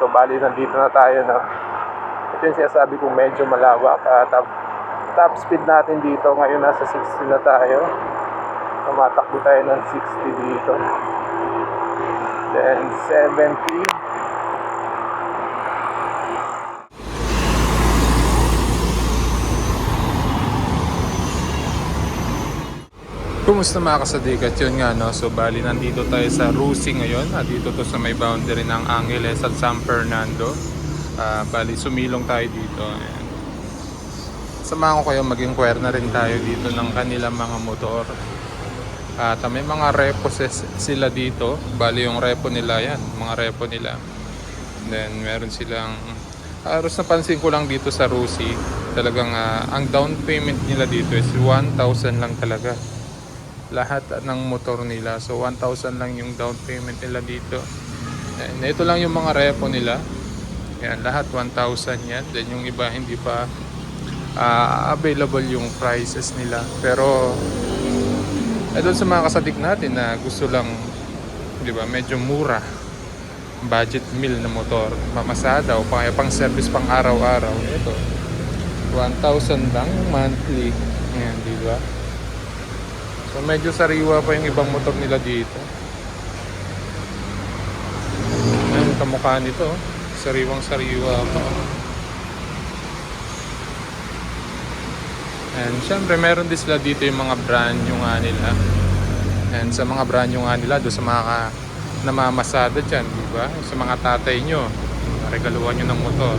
So bali nandito na tayo, no. Ito yung sinasabi kong medyo malawak. Top speed natin dito ngayon nasa 60 na tayo. Tumatakbo tayo ng 60 dito. Then 70. Kumusta mga kasadikat? Yun nga, no? So bali nandito tayo sa Rusi ngayon. Dito to sa may boundary ng Angeles at San Fernando. Bali sumilong tayo dito. Ayan. Samahan ko kayo, mag-inquire na rin tayo dito ng kanilang mga motor. At may mga repo sila dito. Bali yung repo nila yan, mga repo nila. Then meron silang halos napansin ko lang dito sa Rusi, talagang ang down payment nila dito is 1,000 lang talaga. Lahat ng motor nila. So 1,000 lang yung down payment nila dito. And ito lang yung mga repo nila. Yan, lahat 1,000 yan. Then yung iba hindi pa available yung prices nila. Pero doon sa mga kasadik natin na gusto lang, di ba, medyo mura, budget meal na motor, mamasada o pang service pang araw-araw, ito 1,000 lang monthly. Yan, di ba? So medyo sariwa pa yung ibang motor nila dito. Ayan, kamukha nito, sariwang sariwa pa. And syempre meron din sila dito yung mga brand yung nila. And sa mga brand yung nila, doon sa mga namamasada dyan, di ba? Sa mga tatay nyo, regaluhan nyo ng motor.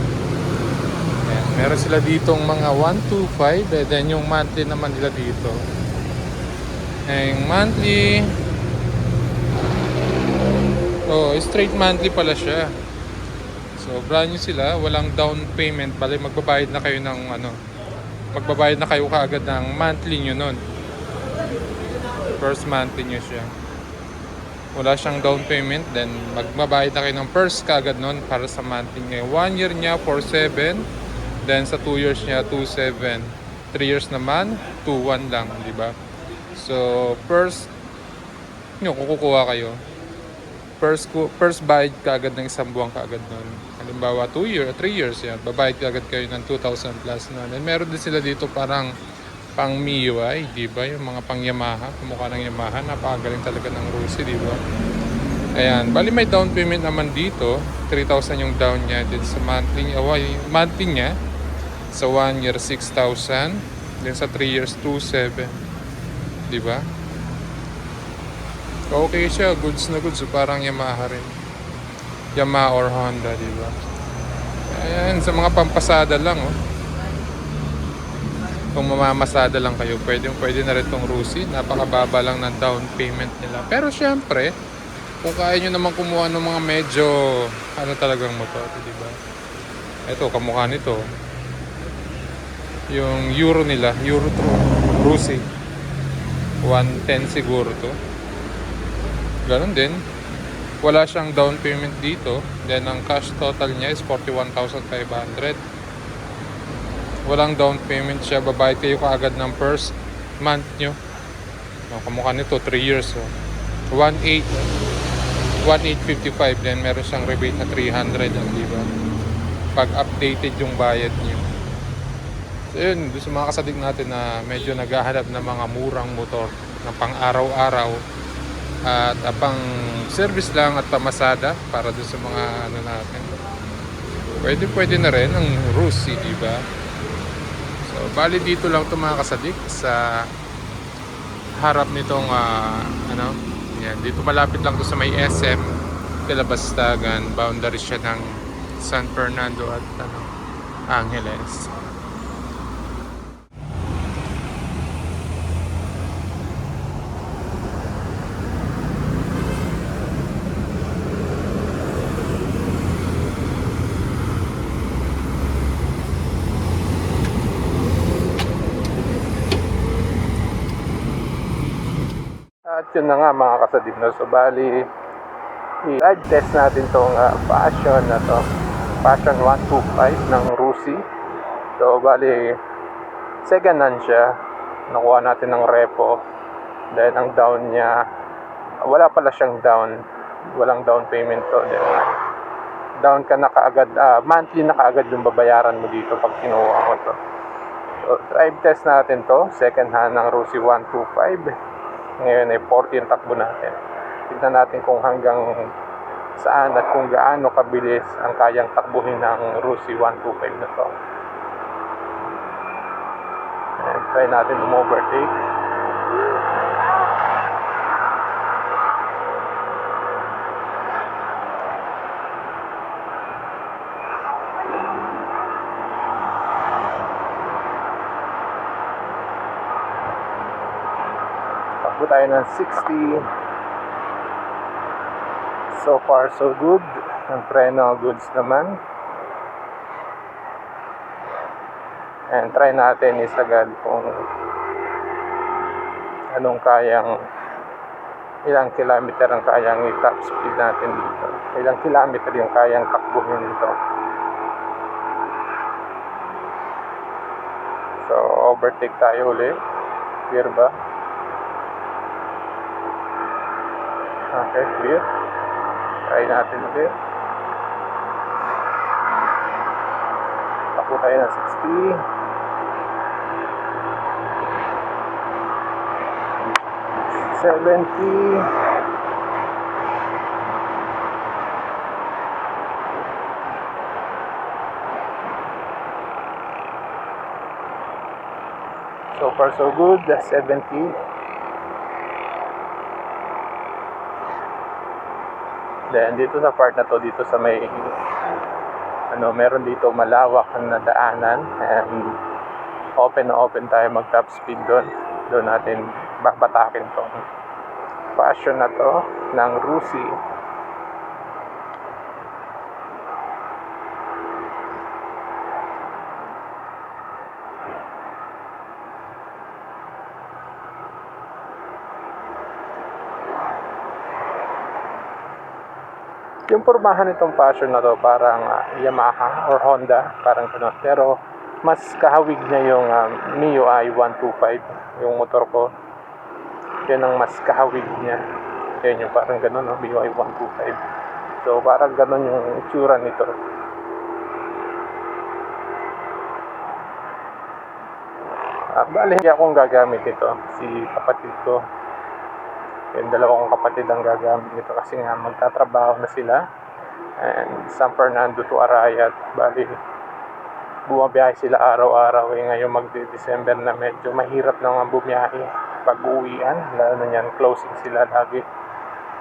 And meron sila ditong mga 125, and then yung monthly naman nila dito. And monthly, straight monthly pala siya. So brand new sila, walang down payment pala, magbabayad na kayo ng magbabayad na kayo kaagad ng monthly nyo nun. First monthly nyo siya. Wala siyang down payment, then magbabayad na kayo ng first kaagad nun para sa monthly nyo. 1 year niya 4,700, then sa 2 years niya 2,700, 3 years naman 2,100 lang, di ba? So first nyo kukuha kayo, first bayad kaagad ng isang buwan kaagad nun. Halimbawa 2 years, 3 years yan, babayad kaagad kayo ng 2,000 plus nun. And meron din sila dito parang pang MIUI, di ba? Yung mga pang Yamaha, kumukha ng Yamaha, napakagaling talaga ng Rusi, di ba? Ayan, bali may down payment naman dito, 3,000 yung down niya, din sa monthly niya, sa 1 year 6,000, then sa 3 years 2,700, di ba? Okay siya, goods na goods, so parang Yamaha rin. Yamaha or Honda, di ba? Ayan, sa mga pampasada lang, Kung mamamasada lang kayo, pwede na rin tong Rusi. Napakababa lang ng down payment nila. Pero syempre, kung kaya nyo naman kumuha ng mga medyo talagang motor, di ba? Ito, kamukha nito. Yung Euro nila, Euro 2, Rusi. 110 siguro to. Ganon din. Wala siyang down payment dito. Then ang cash total niya is 41,500. Walang down payment siya. Babayad kayo kaagad ng first month nyo. Kamukha nito 3 years. 1,855. Then meron siyang rebate na 300 lang, diba? Pag updated yung bayad nyo. So yun, doon sa mga kasadig natin na medyo naghahanap ng mga murang motor na pang araw-araw at pang service lang at pamasada para doon sa mga natin. Pwede na rin ang Rusi, diba? So, bali dito lang ito mga kasadik sa harap nitong yan, dito malapit lang to sa may SM Calabastagan, boundary siya ng San Fernando at Angeles. At yun na nga mga kasadik, so bali i-ride test natin tong Passion na to, Passion 125 ng Rusi. So bali second hand siya, nakuha natin ng repo. Then ang down niya, wala pala siyang down, walang down payment to. Then down ka na kaagad, monthly na kaagad yung babayaran mo dito pag kinuha mo to. So, drive test natin to, second hand ng Rusi 125. Ngayon ay 40 yung takbo natin. Tignan natin kung hanggang saan at kung gaano kabilis ang kayang takbuhin ng Rusi 125 na to. And try natin overtake. Takbo tayo ng 60. So far so good. Ang preno goods naman. And try natin isagad kung anong kayang, ilang kilometer ang kayang i-top speed natin dito. Ilang kilometer yung kayang takbuhin dito. So overtake tayo ulit. Clear ba? Okay, clear. Try natin ulit. Takbo tayo ng 60. 70. So far so good. 70. Then dito sa part na to, dito sa may meron dito malawak na daanan, and open na open tayo mag top speed doon natin babatakin to passion na to ng Rusi. Yung pormahan nitong passion na to parang Yamaha or Honda, parang gano'n. Pero mas kahawig na yung MIUI 125, yung motor ko. Yun ang mas kahawig niya. Yun yung parang gano'n, no? MIUI 125. So parang gano'n yung itsura nito. Bali, hindi akong gagamit ito. Si kapatid ko. Yung dalawang kapatid ang gagamit nito kasi nga magtatrabaho na sila. And San Fernando to Arayat. Bali, bumabiyahe sila araw-araw. Ngayon magde-December na medyo mahirap na nga bumiyahe pag-uwian. Lalo na yan, closing sila lagi.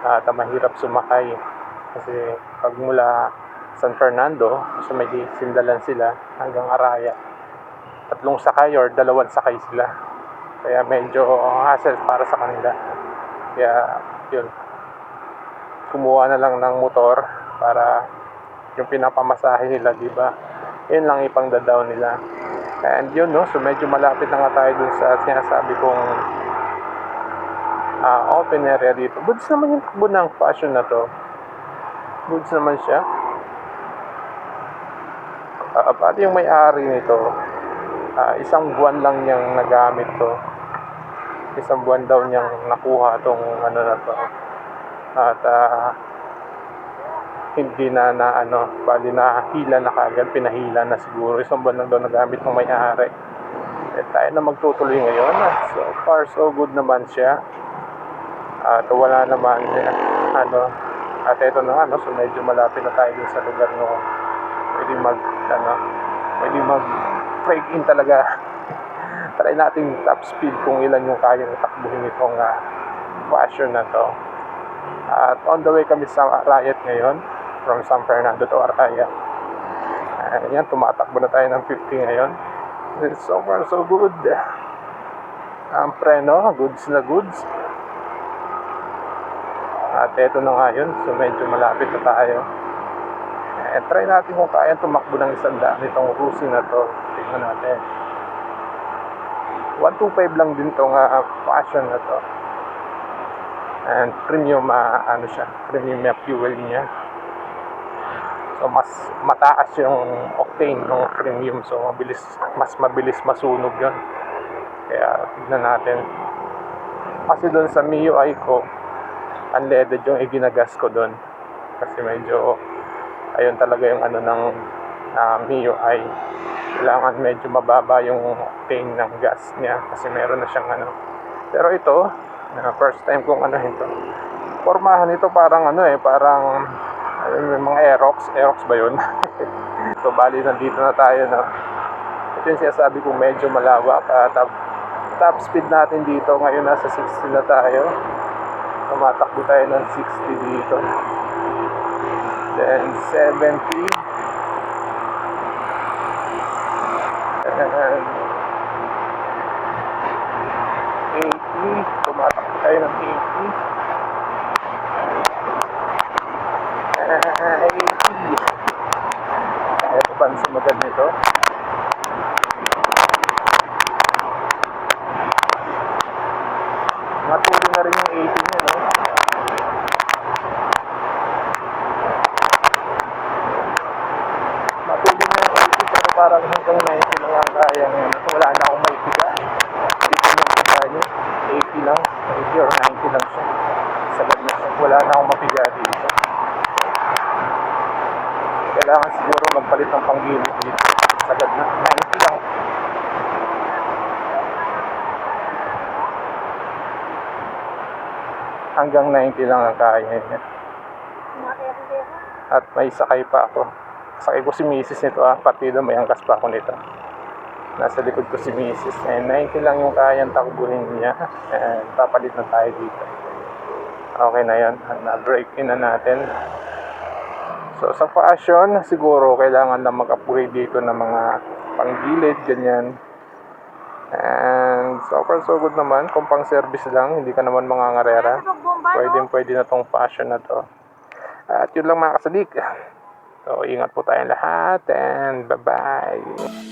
At mahirap sumakay. Kasi pag mula San Fernando, so may sindalan sila hanggang Arayat. 3 sakay or 2 sakay sila. Kaya medyo hassle para sa kanila. Kaya yun, kumuha na lang ng motor para yung pinapamasahe nila, di ba? Yun lang ipang dadaw nila. And yun, no, so medyo malapit na nga tayo dun sa sinasabi kong open area dito. Goods naman yung takbo ng passion na to. Goods naman siya. Pati yung may-ari nito, 1 buwan lang niyang nagamit to. 1 buwan daw niyang nakuha tong ano na to. At hindi na bali na hila na kagad, pinahila na siguro. 1 buwan lang daw nagamit ng may-ari. Tayo na magtutuloy ngayon. So far so good naman siya. At wala naman at ito na nga, so medyo malapit na tayo dun sa lugar no. Pwede mag break in talaga. Try natin top speed kung ilan yung kayang takbuhin itong passion na to. At on the way kami sa Arayat ngayon, from San Fernando to Arayat. Yan, tumatakbo na tayo ng 50 ngayon. So far so good. Ang preno, goods na goods. At eto na nga yun, so medyo malapit na tayo. Try natin kung kaya tumakbo ng 100 nitong Rusi na to. Tingnan natin. 125 lang din tong passion na to. And premium premium fuel niya. So mas mataas yung octane ng premium, so mas mabilis masunog 'yon. Kaya tignan natin. Kasi doon sa MIUI ko, unleaded yung iginagas ko doon. Kasi medyo Ayun talaga yung ano ng MIUI. Kailangan medyo mababa yung octane ng gas niya kasi meron na siyang ano. Pero ito, first time kong ano ito. Pormahan ito parang ano parang yung mga Aerox ba yun? So bali nandito na tayo na. Ito yung sinasabi kong medyo malawak. Top speed natin dito ngayon nasa 60 na tayo. Tumatakbo tayo ng 60 dito. Then 70. And 80. Tumatakbo tayo ng 80. 80. Ito ba ang sumagad nito? Matuloy na rin yung 80 niya, no? Matuloy na yung 80 pero parang hanggang 90 lang ang kaya ngayon. Wala na akong maipiga. Dito yung piga niya. 80 lang. 80 or 90 lang siya. Sagad na siya. Wala na akong mapiga dito. Kailangan siguro magpalit ng panggilid dito. Sagad na. 90 lang. Hanggang 90 lang ang kaya niya. At may sakay pa ako. Sakay ko si Mrs. nito partido may angkas pa ako nito. Nasa likod ko si Mrs. And 90 lang yung kayang takbuhin niya. And papalit na tayo dito. Okay na yan. Na-break in na natin. So sa fashion, siguro kailangan na mag-upgrade dito ng mga panggilid, ganyan. And so far so good naman. Kung pang service lang, hindi ka naman mangangarera. Pwede na tong fashion na to. At yun lang mga kasadik. So ingat po tayong lahat and bye-bye.